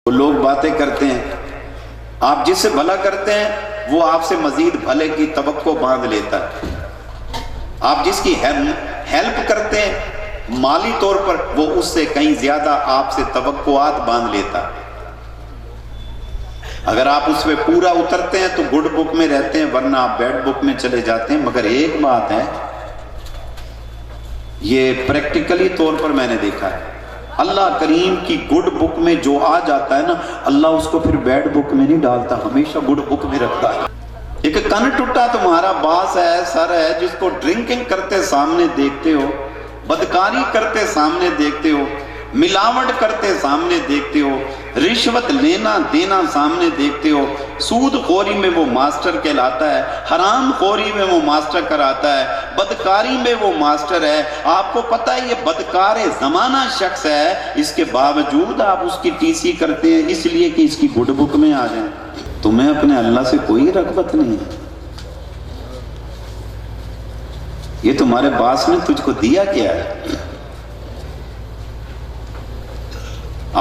وہ لوگ باتیں کرتے ہیں، آپ جس سے بھلا کرتے ہیں وہ آپ سے مزید بھلے کی توقع باندھ لیتا ہے. آپ جس کی ہیلپ کرتے ہیں مالی طور پر، وہ اس سے کہیں زیادہ آپ سے توقعات باندھ لیتا ہے. اگر آپ اس پہ پورا اترتے ہیں تو گڈ بک میں رہتے ہیں، ورنہ آپ بیڈ بک میں چلے جاتے ہیں. مگر ایک بات ہے، یہ پریکٹیکلی طور پر میں نے دیکھا ہے، اللہ کریم کی گڈ بک میں جو آ جاتا ہے نا، اللہ اس کو پھر بیڈ بک میں نہیں ڈالتا، ہمیشہ گڈ بک میں رکھتا ہے. ایک کن ٹوٹا تمہارا باس ہے، سر ہے، جس کو ڈرنکنگ کرتے سامنے دیکھتے ہو، بدکاری کرتے سامنے دیکھتے ہو، ملاوٹ کرتے سامنے دیکھتے ہو، رشوت لینا دینا سامنے دیکھتے ہو، سود خوری میں وہ ماسٹر کہلاتا ہے، حرام خوری میں وہ ماسٹر کراتا ہے، بدکاری میں وہ ماسٹر ہے. آپ کو پتہ ہے یہ بدکار زمانہ شخص ہے، اس کے باوجود آپ اس کی ٹی سی کرتے ہیں اس لیے کہ اس کی گڈ بک میں آ جائیں. تمہیں اپنے اللہ سے کوئی رغبت نہیں ہے. یہ تمہارے باس نے تجھ کو دیا کیا ہے؟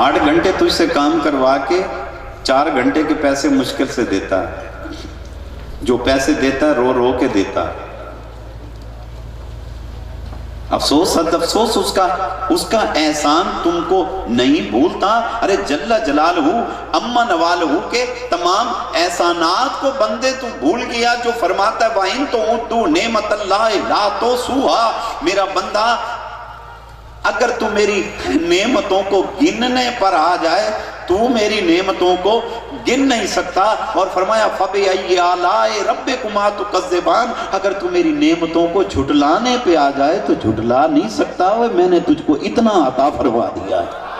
8 گھنٹے تجھ سے کام کروا کے 4 گھنٹے کے پیسے مشکل سے دیتا ہے. جو پیسے دیتا ہے رو رو کے دیتا ہے. افسوس اس کا احسان تم کو نہیں بھولتا. ارے جل جلالہ اما نوالہ کے تمام احسانات کو بندے تو بھول گیا، جو فرماتا ہے وَإِن تُعُدُّوا نِعْمَتَ اللَّهِ لَا تُحْصُوهَا. میرا بندہ اگر تو میری نعمتوں کو گننے پر آ جائے، تو میری نعمتوں کو گن نہیں سکتا. اور فرمایا فَبِأَيِّ آلَاءِ رَبِّكُمَا تُكَذِّبَانِ. اگر تو میری نعمتوں کو جھٹلانے پہ آ جائے تو جھٹلا نہیں سکتا. میں نے تجھ کو اتنا عطا فرما دیا ہے.